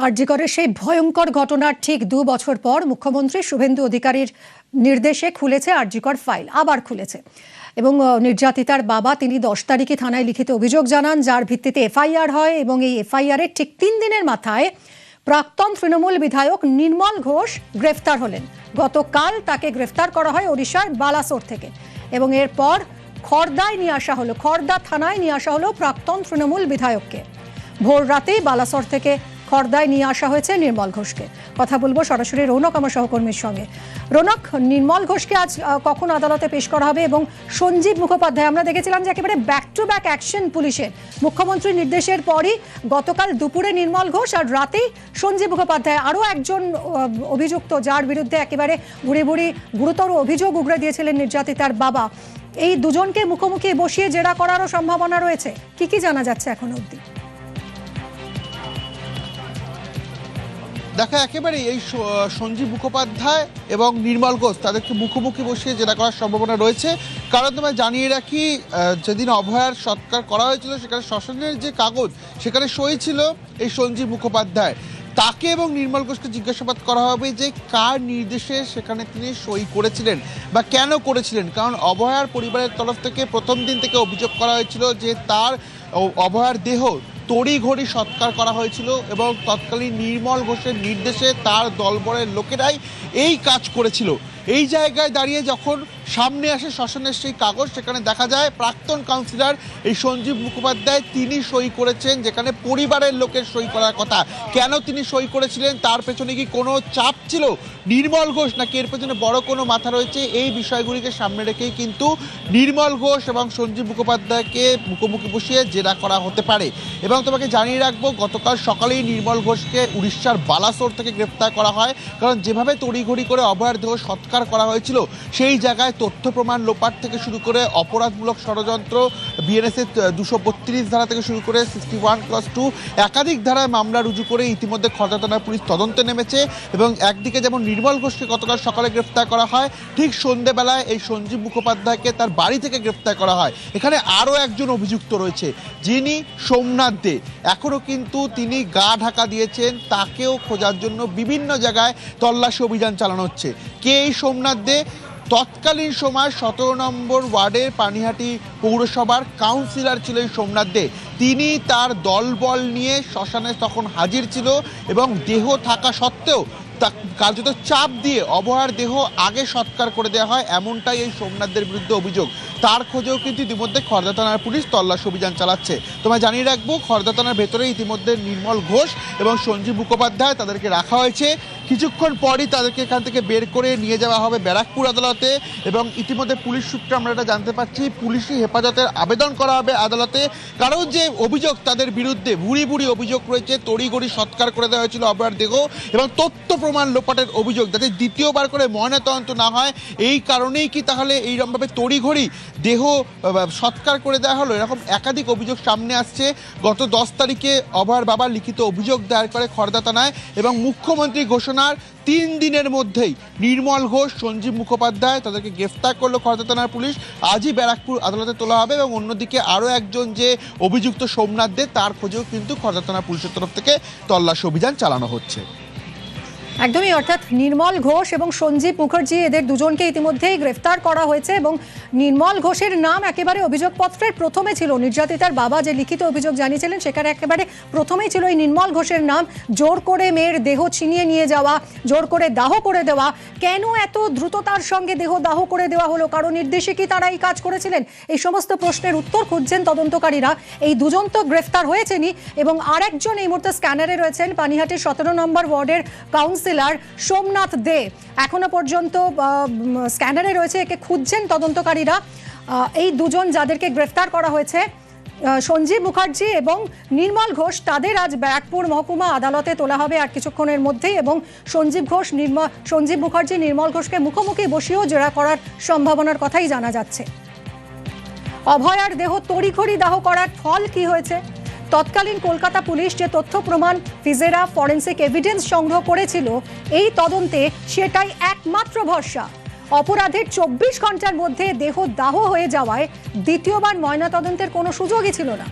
আরজিকরের সেই ভয়ঙ্কর ঘটনার ঠিক 2 বছর পর মুখ্যমন্ত্রী শুভেন্দু অধিকারীর নির্দেশে খুলেছে আরজিকর ফাইল, আবার খুলেছে। এবং নির্যাতিতার বাবা তিনি 10 তারিখে থানায় লিখিত অভিযোগ জানান, যার ভিত্তিতে এফআইআর হয়। এবং এই এফআইআরের ঠিক 3 দিনের মাথায় প্রাক্তন তৃণমূল বিধায়ক নির্মল ঘোষ গ্রেফতার হলেন। গতকাল তাকে গ্রেফতার করা হয় ওড়িশার বালাসোর থেকে এবং এরপর খড়দায় নিয়ে আসা হলো, খড়দা থানায় নিয়ে আসা হলো প্রাক্তন তৃণমূল বিধায়ককে। ভোর রাতেই বালাসোর থেকে খড়দায় নিয়ে আসা হয়েছে নির্মল ঘোষকে। কথা বলবো সরাসরি রৌনক আমার সহকর্মীর সঙ্গে। রৌনক, নির্মল ঘোষকে আজ কখন আদালতে পেশ করা হবে? এবং সঞ্জীব মুখোপাধ্যায়, আমরা দেখেছিলাম যে একেবারে ব্যাক টু ব্যাক অ্যাকশন পুলিশের, মুখ্যমন্ত্রীর নির্দেশের পরই গতকাল দুপুরে নির্মল ঘোষ আর রাতেই সঞ্জীব মুখোপাধ্যায়, আরও একজন অভিযুক্ত যার বিরুদ্ধে একেবারে বুড়ি বুড়ি গুরুতর অভিযোগ উগরে দিয়েছিলেন নির্যাতিতার বাবা। এই দুজনকে মুখোমুখি বসিয়ে জেরা করারও সম্ভাবনা রয়েছে। কি কি জানা যাচ্ছে এখনো অবধি? দেখা একেবারে এই সঞ্জীব মুখোপাধ্যায় এবং নির্মল ঘোষ তাদেরকে মুখোমুখি বসিয়ে জেরা করার সম্ভাবনা রয়েছে। কারণ তোমায় জানিয়ে রাখি, যেদিন অভয়ার সৎকার করা হয়েছিল সেখানে শ্মশানের যে কাগজ সেখানে সই ছিল এই সঞ্জীব মুখোপাধ্যায়। তাকে এবং নির্মল ঘোষকে জিজ্ঞাসাবাদ করা হবে যে কার নির্দেশে সেখানে তিনি সই করেছিলেন বা কেন করেছিলেন। কারণ অভয়ার পরিবারের তরফ থেকে প্রথম দিন থেকে অভিযোগ করা হয়েছিল যে তার অভয়ার দেহ তড়িঘড়ি সৎকার করা হয়েছিল এবং তৎকালীন নির্মল ঘোষের নির্দেশে তার দলবলের লোকেরাই এই কাজ করেছিল। এই জায়গায় দাঁড়িয়ে যখন সামনে আসে শ্মশানের সেই কাগজ, সেখানে দেখা যায় প্রাক্তন কাউন্সিলর এই সঞ্জীব মুখোপাধ্যায় তিনি সই করেছেন, যেখানে পরিবারের লোকের সই করার কথা। কেন তিনি সই করেছিলেন, তার পেছনে কি কোনো চাপ ছিল নির্মল ঘোষ, নাকি এর পেছনে বড় কোনো মাথা রয়েছে, এই বিষয়গুলিকে সামনে রেখেই কিন্তু নির্মল ঘোষ এবং সঞ্জীব মুখোপাধ্যায়কে মুখোমুখি বসিয়ে জেরা করা হতে পারে। এবং তোমাকে জানিয়ে রাখবো, গতকাল সকালেই নির্মল ঘোষকে উড়িষ্যার বালাসোর থেকে গ্রেফতার করা হয়। কারণ যেভাবে তড়িঘড়ি করে অভয়ার দেহ সৎকার করা হয়েছিল সেই জায়গায় তথ্য প্রমাণ লোপাট থেকে শুরু করে অপরাধমূলক ষড়যন্ত্র, বিএনএসের 232 ধারা থেকে শুরু করে 61+2 একাধিক ধারায় মামলা রুজু করে ইতিমধ্যে খড়দা থানার পুলিশ তদন্তে নেমেছে। এবং একদিকে যেমন নির্মল ঘোষকে গতকাল সকালে গ্রেফতার করা হয়, ঠিক সন্ধ্যেবেলায় এই সঞ্জীব মুখোপাধ্যায়কে তার বাড়ি থেকে গ্রেফতার করা হয়। এখানে আরও একজন অভিযুক্ত রয়েছে, যিনি সোমনাথ দে। এখনও কিন্তু তিনি গা ঢাকা দিয়েছেন, তাকেও খোঁজার জন্য বিভিন্ন জায়গায় তল্লাশি অভিযান চালানো হচ্ছে। কে এই সোমনাথ দে? তৎকালীন সময় 17 নম্বর ওয়ার্ডের পানিহাটি পৌরসভার কাউন্সিলর ছিলেন সোমনাথ দে। তিনি তার দলবল নিয়ে শ্মশানে তখন হাজির ছিল এবং দেহ থাকা সত্ত্বেও কার্যত চাপ দিয়ে অভয়ার দেহ আগে সৎকার করে দেওয়া হয়, এমনটাই এই সোমনাথদের বিরুদ্ধে অভিযোগ। তার খোঁজেও কিন্তু ইতিমধ্যে খড়দা থানার পুলিশ তল্লাশি অভিযান চালাচ্ছে। তোমায় জানিয়ে রাখবো, খড়দা থানার ভেতরে ইতিমধ্যে নির্মল ঘোষ এবং সঞ্জীব মুখোপাধ্যায় তাদেরকে রাখা হয়েছে। কিছুক্ষণ পরই তাদেরকে এখান থেকে বের করে নিয়ে যাওয়া হবে ব্যারাকপুর আদালতে। এবং ইতিমধ্যে পুলিশ সূত্রে আমরা এটা জানতে পারছি, পুলিশি হেফাজতের আবেদন করা হবে আদালতে। কারণ যে অভিযোগ তাদের বিরুদ্ধে, ভুরি ভুরি অভিযোগ রয়েছে, তড়িঘড়ি সৎকার করে দেওয়া হয়েছিল অভয়ার দেহ এবং তথ্য প্রমাণ লোপাটের অভিযোগ, যাতে দ্বিতীয়বার করে ময়নাতদন্ত না হয়। এই কারণেই কি তাহলে এইরকমভাবে তড়িঘড়ি দেহ সৎকার করে দেওয়া হলো? এরকম একাধিক অভিযোগ সামনে আসছে। গত 10 তারিখে অভয়ার বাবা লিখিত অভিযোগ দায়ের করে খড়দা থানায় এবং মুখ্যমন্ত্রী ঘোষণার 3 দিনের মধ্যেই নির্মল ঘোষ, সঞ্জীব মুখোপাধ্যায় তাদেরকে গ্রেফতার করলো খড়দা থানার পুলিশ। আজই ব্যারাকপুর আদালতে তোলা হবে এবং অন্যদিকে আরও একজন যে অভিযুক্ত সোমনাথ দে, তার খোঁজেও কিন্তু খড়দা থানার পুলিশের তরফ থেকে তল্লাশি অভিযান চালানো হচ্ছে। একদমই, অর্থাৎ নির্মল ঘোষ এবং সঞ্জীব মুখার্জি, এদের দুজনকে ইতিমধ্যেই গ্রেফতার করা হয়েছে। এবং নির্মল ঘোষের নাম একেবারে অভিযোগপত্রের প্রথমে ছিল, নির্যাতিতার বাবা যে লিখিত অভিযোগ জানিয়েছিলেন সেখানে একেবারে প্রথমেই ছিল এই নির্মল ঘোষের নাম। জোর করে মেয়ের দেহ ছিনিয়ে নিয়ে যাওয়া, জোর করে দাহ করে দেওয়া। কেন এত দ্রুততার সঙ্গে দেহ দাহ করে দেওয়া হলো, কারো নির্দেশে কি তারা এই কাজ করেছিলেন? এই সমস্ত প্রশ্নের উত্তর খুঁজছেন তদন্তকারীরা। এই দুজন তো গ্রেফতার হয়েছেনই এবং আরেকজন এই মুহূর্তে স্ক্যানারে রয়েছেন, পানিহাটির 17 নম্বর ওয়ার্ডের কাউন্সিলর সোমনাথ দে। এখনো পর্যন্ত স্ক্যানারে রয়েছে, একে খুঁজছেন তদন্তকারীরা। এই দুজন যাদেরকে গ্রেফতার করা হয়েছে, সঞ্জীব মুখার্জি এবং নির্মল ঘোষ, তাদের আজ ব্যারাকপুর মহকুমা আদালতে তোলা হবে আর কিছুক্ষণের মধ্যেই। এবং সঞ্জীব মুখার্জি নির্মল ঘোষকে মুখোমুখি বসিয়েও জেরা করার সম্ভাবনার কথাই জানা যাচ্ছে। অভয়ার দেহ তড়িঘড়ি দাহ করার ফল কি হয়েছে? তৎকালীন কলকাতা পুলিশ যে তথ্য প্রমাণ, ফিজেরা, ফরেন্সিক এভিডেন্স সংগ্রহ করেছিল, এই তদন্তে সেটাই একমাত্র ভরসা। অপরাধের 24 ঘন্টার মধ্যে দেহ দাহ হয়ে যাওয়ায় দ্বিতীয়বার ময়নাতদন্তের কোনো সুযোগই ছিল না।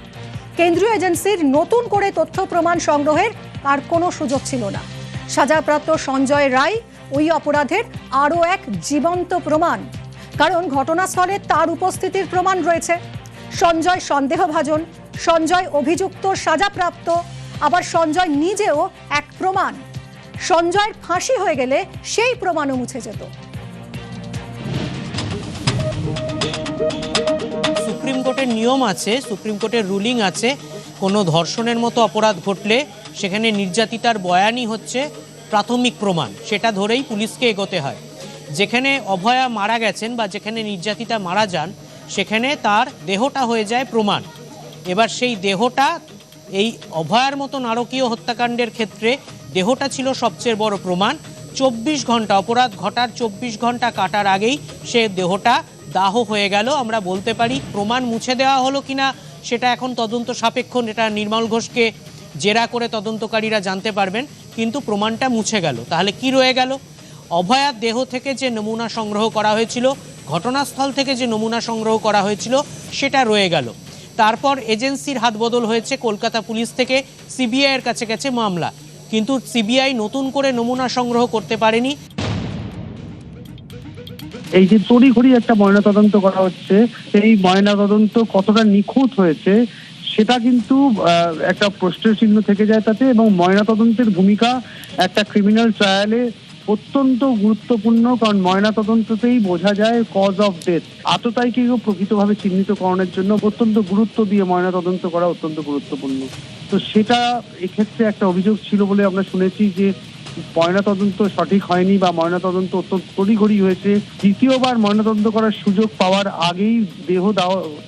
কেন্দ্রীয় এজেন্সির নতুন করে তথ্য প্রমাণ সংগ্রহের আর কোনো সুযোগ ছিল না। সাজাপ্রাপ্ত সঞ্জয় রায় ওই অপরাধের আরও এক জীবন্ত প্রমাণ, কারণ ঘটনাস্থলে তার উপস্থিতির প্রমাণ রয়েছে। সঞ্জয় সন্দেহভাজন, সঞ্জয় অভিযুক্ত সাজাপ্রাপ্ত, আবার সঞ্জয় নিজেও এক প্রমাণ। সঞ্জয়ের ফাঁসি হয়ে গেলে সেই প্রমাণও মুছে যেত। সুপ্রিম কোর্টের নিয়ম আছে, সুপ্রিম কোর্টের রুলিং আছে, কোনো ধর্ষণের মতো অপরাধ ঘটলে সেখানে নির্যাতিতার বয়ানই হচ্ছে প্রাথমিক প্রমাণ, সেটা ধরেই পুলিশকে এগোতে হয়। যেখানে অভয়া মারা গেছেন বা যেখানে নির্যাতিতা মারা যান সেখানে তার দেহটা হয়ে যায় প্রমাণ। এবার সেই দেহটা এই অভয়ার মতো নারকীয় হত্যাকাণ্ডের ক্ষেত্রে দেহটা ছিল সবচেয়ে বড় প্রমাণ। 24 ঘন্টা, অপরাধ ঘটার 24 ঘন্টা কাটার আগেই সে দেহটা দাহ হয়ে গেল। আমরা বলতে পারি প্রমাণ মুছে দেওয়া হলো কিনা সেটা এখন তদন্ত সাপেক্ষ, এটা নির্মল ঘোষকে জেরা করে তদন্তকারীরা জানতে পারবেন, কিন্তু প্রমাণটা মুছে গেল। তাহলে কি রয়ে গেল? অভয়ার দেহ থেকে যে নমুনা সংগ্রহ করা হয়েছিল, ঘটনাস্থল থেকে যে নমুনা সংগ্রহ করা হয়েছিল সেটা রয়ে গেল। তারপর এজেন্সির হাত বদল হয়েছে, কলকাতা পুলিশ থেকে সিবিআইয়ের কাছে গেছে মামলা, কিন্তু সিবিআই নতুন করে নমুনা সংগ্রহ করতে পারেনি। এই যে তড়িঘড়ি একটা ময়নাতদন্ত করা হচ্ছে, সেই ময়নাতদন্ত কতটা নিখুঁত হয়েছে সেটা কিন্তু একটা প্রশ্নের চিহ্ন থেকে যায় তাতে, এবং ময়নাতদন্তের ভূমিকা একটা ক্রিমিনাল ট্রায়ালে অত্যন্ত গুরুত্বপূর্ণ, কারণ ময়নাতদন্ততেই বোঝা যায় কজ অফ ডেথ। আততায়ীকেও প্রকৃতভাবে চিহ্নিতকরণের জন্য অত্যন্ত গুরুত্ব দিয়ে ময়নাতদন্ত করা অত্যন্ত গুরুত্বপূর্ণ। তো সেটা এক্ষেত্রে একটা অভিযোগ ছিল বলে আমরা শুনেছি যে ময়নাতদন্ত সঠিক হয়নি বা ময়নাতদন্ত অত্যন্ত তড়িঘড়ি হয়েছে। দ্বিতীয়বার ময়নাতদন্ত করার সুযোগ পাওয়ার আগেই দেহ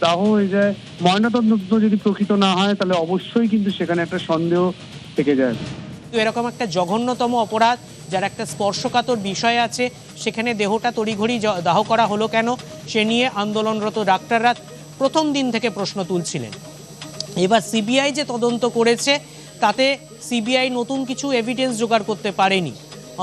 দাহ হয়ে যায়। ময়নাতদন্ত যদি প্রকৃত না হয় তাহলে অবশ্যই কিন্তু সেখানে একটা সন্দেহ থেকে যায়। এরকম একটা জঘন্যতম অপরাধ যার একটা স্পর্শকাতর বিষয় আছে, সেখানে দেহটা তড়িঘড়ি দাহ করা হলো কেন, সে নিয়ে আন্দোলনরত ডাক্তাররা প্রথম দিন থেকে প্রশ্ন তুলছিলেন। এবার সিবিআই যে তদন্ত করেছে তাতে সিবিআই নতুন কিছু এভিডেন্স জোগাড় করতে পারেনি,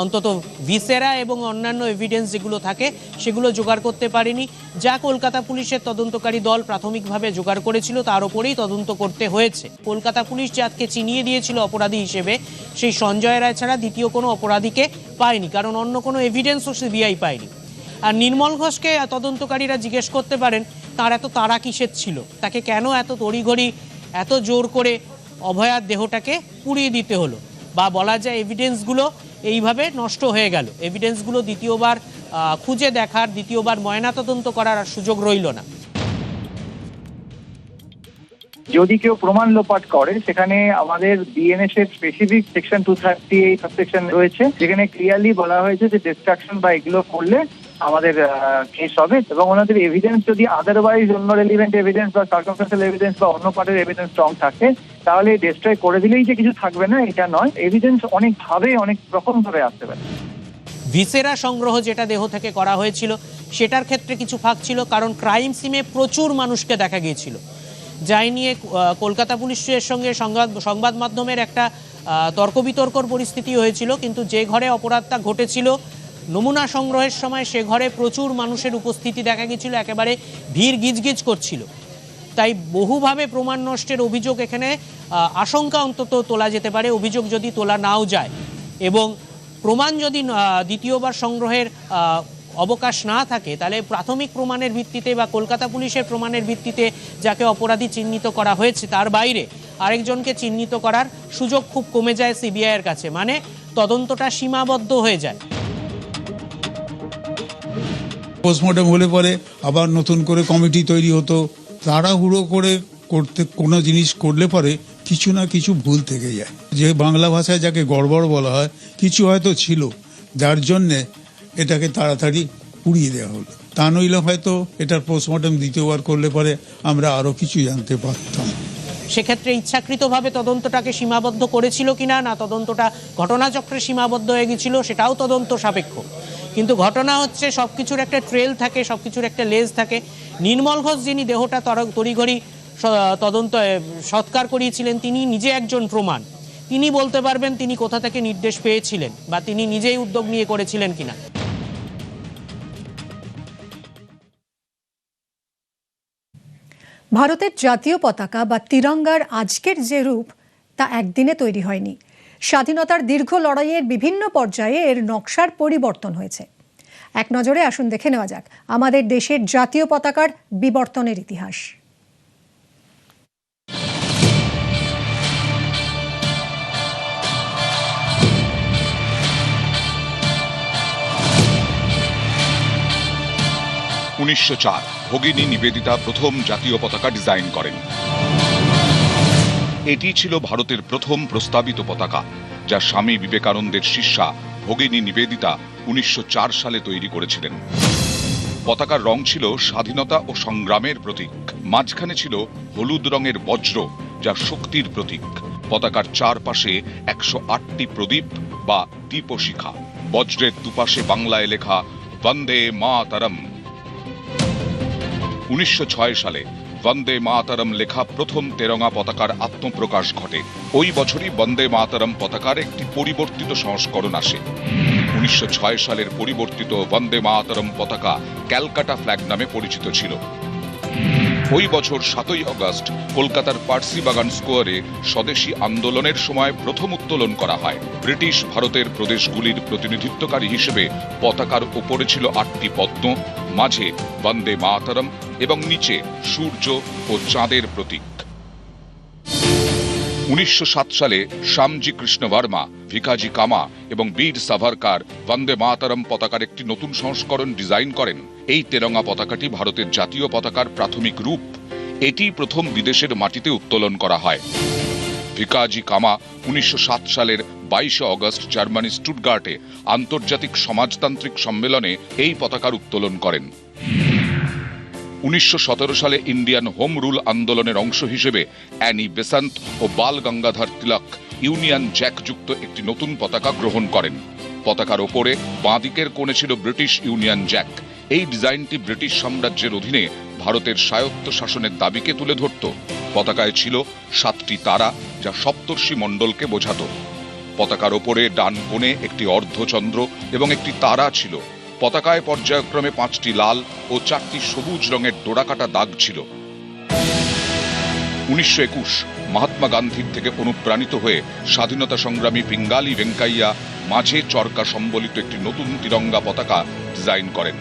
অন্তত ভিসেরা এবং অন্যান্য এভিডেন্স যেগুলো থাকে সেগুলো জোগাড় করতে পারেনি। যা কলকাতা পুলিশের তদন্তকারী দল প্রাথমিকভাবে জোগাড় করেছিল তার ওপরেই তদন্ত করতে হয়েছে। কলকাতা পুলিশ যাকে চিনিয়ে দিয়েছিল অপরাধী হিসেবে, সেই সঞ্জয় রায় ছাড়া দ্বিতীয় কোনো অপরাধীকে পায়নি, কারণ অন্য কোনো এভিডেন্সও সিবিআই পায়নি। আর নির্মল ঘোষকে তদন্তকারীরা জিজ্ঞেস করতে পারেন তার এত তাড়া কিসের ছিল, তাকে কেন এত তড়িঘড়ি এত জোর করে অভয়ার দেহটাকে পুড়িয়ে দিতে হলো, বা বলা যায় এভিডেন্সগুলো এইভাবে নষ্ট হয়ে গেল। এভিডেন্সগুলো দ্বিতীয়বার খুঁজে দেখার, দ্বিতীয়বার ময়নাতদন্ত করার আর সুযোগ রইল না। যদি কেউ প্রমাণ লোপাট করে সেখানে আমাদের বিএনএস এর স্পেসিফিক সেকশন 238 সাবসেকশন রয়েছে, যেখানে ক্লিয়ারলি বলা হয়েছে যে ডিস্ট্রাকশন বা এগুলো করলে আমাদের কেস হবে, এবং ওনাদের এভিডেন্স যদি আদারওয়াইজ অন্য রেলিভেন্ট এভিডেন্স বা সার্কামস্টেন্সিয়াল এভিডেন্স বা অন্য পার্টের এভিডেন্স স্ট্রং থাকে তাহলে ডিস্ট্রয় করে দিলেই যে কিছু থাকবে না এটা নয়, এভিডেন্স অনেকভাবে অনেক রকম ভাবে আসতে পারে। ভিসেরা সংগ্রহ যেটা দেহ থেকে করা হয়েছিল সেটার ক্ষেত্রে কিছু ফাঁক ছিল, কারণ ক্রাইম সিনে প্রচুর মানুষকে দেখা গিয়েছিল, যাই নিয়ে কলকাতা পুলিশের সঙ্গে সংবাদ মাধ্যমের একটা তর্ক বিতর্কর পরিস্থিতি হয়েছিল। কিন্তু যে ঘরে অপরাধটা ঘটেছিল নমুনা সংগ্রহের সময় সে ঘরে প্রচুর মানুষের উপস্থিতি দেখা গিয়েছিল, একেবারে ভিড় গিজগিজ করছিল। তাই বহুভাবে প্রমাণ নষ্টের অভিযোগ এখানে আশঙ্কা অন্তত তোলা যেতে পারে, অভিযোগ যদি তোলা নাও যায়, এবং প্রমাণ যদি দ্বিতীয়বার সংগ্রহের অবকাশ না থাকে তাহলে প্রাথমিক প্রমাণের ভিত্তিতে বা কলকাতা পুলিশের প্রমাণের ভিত্তিতে যাকে অপরাধী চিহ্নিত করা হয়েছে তার বাইরে আরেকজনকে চিহ্নিত করার সুযোগ খুব কমে যায় সিবিআইয়ের কাছে, মানে তদন্তটা সীমাবদ্ধ হয়ে যায়। পোস্টমর্টম হলে পরে আবার নতুন করে কমিটি তৈরি হতো, তাড়াহুড়ো করে করতে কোনো জিনিস করলে পরে কিছু না কিছু ভুল থেকে যায়। যে বাংলা ভাষায় যাকে গড়বড় বলা হয়, কিছু হয়তো ছিল যার জন্যে এটাকে তাড়াতাড়ি পুড়িয়ে দেওয়া হলো। তা নইলে হয়তো এটার পোস্টমর্টম দ্বিতীয়বার করলে পরে আমরা আরও কিছু জানতে পারতাম। সেক্ষেত্রে ইচ্ছাকৃতভাবে তদন্তটাকে সীমাবদ্ধ করেছিল কিনা, না তদন্তটা ঘটনাচক্রে সীমাবদ্ধ হয়ে গেছিল সেটাও তদন্ত সাপেক্ষ। কিন্তু ঘটনা হচ্ছে সবকিছুর একটা ট্রেল থাকে, সবকিছুর একটা লেজ থাকে। নির্মল ঘোষ যিনি দেহটা তড়িঘড়ি তদন্ত সৎকার করিয়েছিলেন তিনি নিজে একজন প্রমাণ। তিনি বলতে পারবেন তিনি কোথা থেকে নির্দেশ পেয়েছিলেন বা তিনি নিজেই উদ্যোগ নিয়ে করেছিলেন কিনা। ভারতের জাতীয় পতাকা বা তিরঙ্গার আজকের যে রূপ তা একদিনে তৈরি হয়নি। স্বাধীনতার দীর্ঘ লড়াইয়ের বিভিন্ন পর্যায়ে এর নকশার পরিবর্তন হয়েছে। এক নজরে আসুন দেখে নেওয়া যাক আমাদের দেশের জাতীয় পতাকার বিবর্তনের ইতিহাস। ভগিনী নিবেদিতা প্রথম জাতীয় পতাকা ডিজাইন করেন। এটি ছিল ভারতের প্রথম প্রস্তাবিত পতাকা, যা স্বামী বিবেকানন্দের শিষ্যা ভগিনী নিবেদিতা 1904 সালে তৈরি করেছিলেন। পতাকার রং ছিল স্বাধীনতা ও সংগ্রামের প্রতীক। মাঝখানে ছিল হলুদ রঙের বজ্র, যা শক্তির প্রতীক। পতাকার চারপাশে 108টি প্রদীপ বা দীপশিখা। বজ্রের দুপাশে বাংলায় লেখা বন্দে মাতরম। 1906 সালে বন্দে মাতরম লেখা প্রথম তেরঙ্গা পতাকার আত্মপ্রকাশ ঘটে। ওই বছরই বন্দে মাতরম পতাকার একটি পরিবর্তিত সংস্করণ আসে। 1906 সালের পরিবর্তিত বন্দে মাতরম পতাকা ক্যালকাটা ফ্ল্যাগ নামে পরিচিত ছিল। ওই বছর 7ই আগস্ট কলকাতার পার্সি বাগান স্কোয়ারে স্বদেশী আন্দোলনের সময় প্রথম উত্তোলন করা হয়। ব্রিটিশ ভারতের প্রদেশগুলির প্রতিনিধিত্বকারী হিসেবে পতাকার উপরে ছিল 8টি পদ্ম, মাঝে বন্দে মাতরম এবং নিচে সূর্য ও চাঁদের প্রতীক। 1907 সালে শ্যামজি কৃষ্ণ বর্মা, ভিকাজি কামা এবং বীর সাভারকার বন্দে মাতরম পতাকার একটি নতুন সংস্করণ ডিজাইন করেন। এই তেরঙ্গা পতাকাটি ভারতের জাতীয় পতাকার প্রাথমিক রূপ। এটি প্রথম বিদেশের মাটিতে উত্তোলন করা হয়। ভিকাজি কামা 1907 সালের 22 আগস্ট জার্মানি স্টুটগার্টে আন্তর্জাতিক সমাজতান্ত্রিক সম্মেলনে এই পতাকার উত্তোলন করেন। 1917 সালে ইন্ডিয়ান হোম রুল আন্দোলনের অংশ হিসেবে অ্যানি বেসান্ত ও বাল গঙ্গাধর তিলক ইউনিয়ন জ্যাক যুক্ত একটি নতুন পতাকা গ্রহণ করেন। পতাকার ওপরে বাঁদিকের কোণে ছিল ব্রিটিশ ইউনিয়ন জ্যাক। এই ডিজাইনটি ব্রিটিশ সাম্রাজ্যের অধীনে ভারতের স্বায়ত্ত শাসনের দাবিকে তুলে ধরত। পতাকায় ছিল 7টি তারা, যা সপ্তর্ষি মণ্ডলকে বোঝাত। পতাকার ওপরে ডান কোণে একটি অর্ধচন্দ্র এবং একটি তারা ছিল। পতাকায় পর্যায়ক্রমে 5টি লাল ও 4টি সবুজ রঙের ডোরাকাটা দাগ ছিল। 1921 মহাত্মা গান্ধীর থেকে অনুপ্রাণিত হয়ে স্বাধীনতা সংগ্রামী পিঙ্গালি ভেঙ্কাইয়া মাঝে চরকা সম্বলিত একটি নতুন তিরঙ্গা পতাকা ডিজাইন করেন।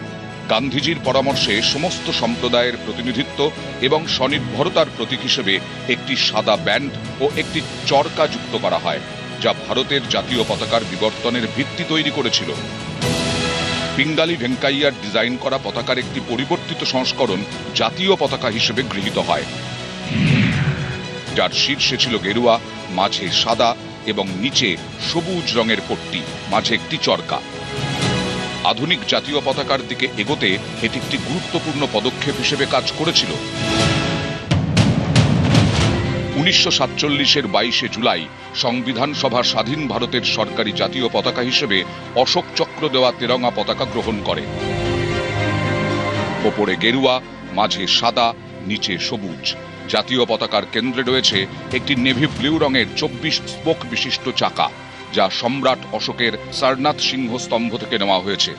গান্ধীজির পরামর্শে সমস্ত সম্প্রদায়ের প্রতিনিধিত্ব এবং স্বনির্ভরতার প্রতীক হিসেবে একটি সাদা ব্যান্ড ও একটি চরকা যুক্ত করা হয়, যা ভারতের জাতীয় পতাকার বিবর্তনের ভিত্তি তৈরি করেছিল। পিঙ্গালি ভেঙ্কাইয়ার ডিজাইন করা পতাকার একটি পরিবর্তিত সংস্করণ জাতীয় পতাকা হিসেবে গৃহীত হয়, যার শীর্ষে ছিল গেরুয়া, মাঝে সাদা এবং নিচে সবুজ রঙের পট্টি, মাঝে একটি চরকা। আধুনিক জাতীয় পতাকার দিকে এগোতে এটি একটি গুরুত্বপূর্ণ পদক্ষেপ হিসেবে কাজ করেছিল। 1947-এর 22 জুলাই সংবিধান সভা স্বাধীন ভারতের সরকারি জাতীয় পতাকা হিসেবে অশোক চক্র দেওয়া তেরঙ্গা পতাকা গ্রহণ করে। ওপরে গেরুয়া, মাঝে সাদা, নিচে সবুজ। জাতীয় পতাকার কেন্দ্রে রয়েছে একটি নেভি ব্লু রঙের 24 স্পোক বিশিষ্ট চাকা, যা সম্রাট অশোকের সারনাথ সিংহ স্তম্ভ থেকে নেওয়া হয়েছে।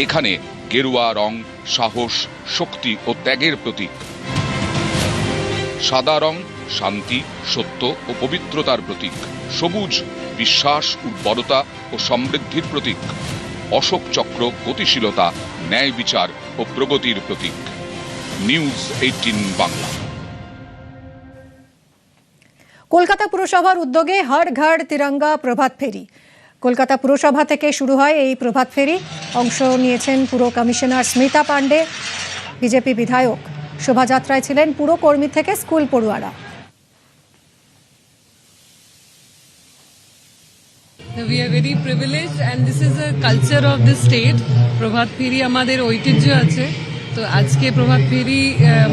এখানে গেরুয়া রং সাহস, শক্তি ও ত্যাগের প্রতীক। সাদা রং শান্তি, সত্য ও পবিত্রতার প্রতীক। সবুজ বিশ্বাস, উর্বরতা ও সমৃদ্ধির প্রতীক। অশোক চক্র গতিশীলতা, ন্যায় বিচার ও প্রগতির প্রতীক। নিউজ 18 বাংলা। কলকাতা পুরসভার উদ্যোগে হর ঘর তিরঙ্গা প্রভাত ফেরি। কলকাতা পুরসভা থেকে শুরু হয় এই প্রভাত ফেরি। অংশ নিয়েছেন পুর কমিশনার স্মিতা পান্ডে, বিজেপি বিধায়ক। শোভাযাত্রায় ছিলেন পুরকর্মী থেকে স্কুল পড়ুয়ারা। We are very privileged and this is a culture of the state. প্রভাত ফেরি আমাদের ঐতিহ্য আছে। তো আজকে প্রভাত ফেরি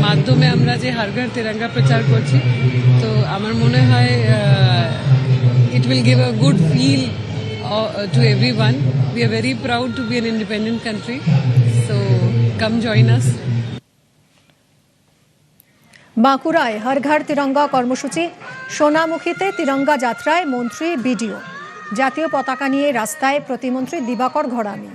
মাধ্যমে আমরা যে হর ঘর তিরঙ্গা প্রচার করছি, তো আমার মনে হয় it will give a good feel to everyone. We are very proud to be an independent country. So come join us. বাঁকুড়ায় হর ঘর তিরঙ্গা কর্মসূচি। সোনামুখীতে তিরঙ্গা যাত্রায় মন্ত্রী বিডিও। জাতীয় পতাকা নিয়ে রাস্তায় প্রতিমন্ত্রী দিবাকর ঘরামি।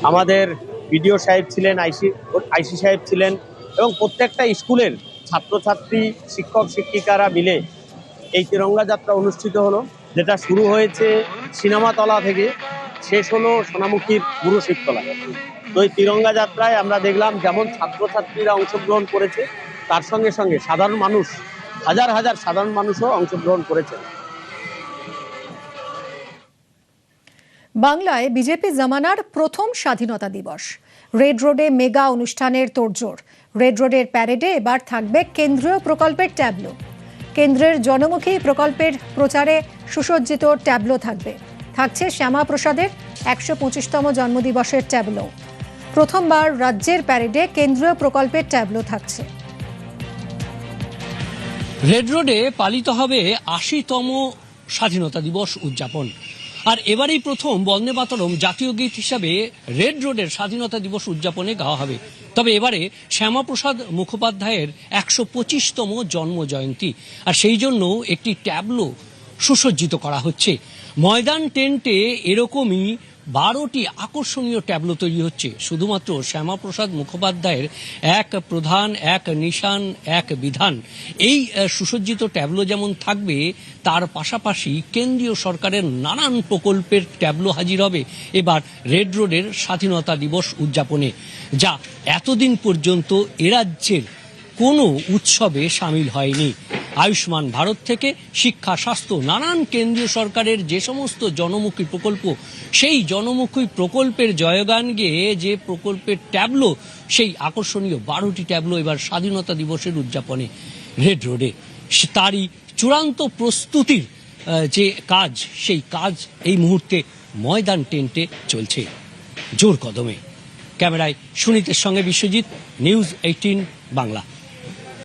আমাদের বিডিও সাহেব ছিলেন, আইসি সাহেব ছিলেন এবং প্রত্যেকটা স্কুলের ছাত্রছাত্রী, শিক্ষক শিক্ষিকারা মিলে এই তিরঙ্গা যাত্রা অনুষ্ঠিত হলো, যেটা শুরু হয়েছে সিনেমাতলা থেকে, শেষ হলো সোনামুখীর গুরু শিবতলায়। তো এই তিরঙ্গা যাত্রায় আমরা দেখলাম যেমন ছাত্রছাত্রীরা অংশগ্রহণ করেছে, তার সঙ্গে সঙ্গে সাধারণ মানুষ, হাজার হাজার সাধারণ মানুষও অংশগ্রহণ করেছে। বাংলায় বিজেপি জমানার প্রথম স্বাধীনতা দিবস, রেড রোডে মেগা অনুষ্ঠানের তোড়জোড়। রেড রোডের প্যারেডে এবার থাকবে কেন্দ্রীয় প্রকল্পের ট্যাবলো। কেন্দ্রের জনমুখী প্রকল্পের প্রচারে সুসজ্জিত ট্যাবলো থাকছে শ্যামাপ্রসাদের 125তম জন্মদিবসের ট্যাবলো। প্রথমবার রাজ্যের প্যারেডে কেন্দ্রীয় প্রকল্পের ট্যাবলো থাকছে। রেড রোডে পালিত হবে 80তম স্বাধীনতা দিবস উদযাপন। আর এবারেই প্রথম বন্দে মাতরম জাতীয় গীত হিসাবে রেড রোডের স্বাধীনতা দিবস উদযাপনে গাওয়া হবে। তবে এবারে শ্যামাপ্রসাদ মুখোপাধ্যায়ের 125তম জন্ম জয়ন্তী, আর সেই জন্য একটি ট্যাবলো সুসজ্জিত করা হচ্ছে। ময়দান টেন্টে এরকমই 12টি আকর্ষণীয় ট্যাবলো তৈরি হচ্ছে। শুধুমাত্র শ্যামাপ্রসাদ মুখোপাধ্যায়ের এক প্রধান, এক নিশান, এক বিধান, এই সুসজ্জিত ট্যাবলো যেমন থাকবে, তার পাশাপাশি কেন্দ্রীয় সরকারের নানান প্রকল্পের ট্যাবলো হাজির হবে এবার রেড রোডের স্বাধীনতা দিবস উদযাপনে, যা এতদিন পর্যন্ত এ রাজ্যের কোনো উৎসবে সামিল হয়নি। আয়ুষ্মান ভারত থেকে শিক্ষা, স্বাস্থ্য, নানান কেন্দ্রীয় সরকারের যে সমস্ত জনমুখী প্রকল্প, সেই জনমুখী প্রকল্পের জয়গান গেয়ে যে প্রকল্পের ট্যাবলো, সেই আকর্ষণীয় 12টি ট্যাবলো এবার স্বাধীনতা দিবসের উদযাপনে রেড রোডে। তারই চূড়ান্ত প্রস্তুতির যে কাজ, সেই কাজ এই মুহূর্তে ময়দান টেন্টে চলছে জোর কদমে। ক্যামেরায় সুনীতের সঙ্গে বিশ্বজিৎ, নিউজ 18 বাংলা।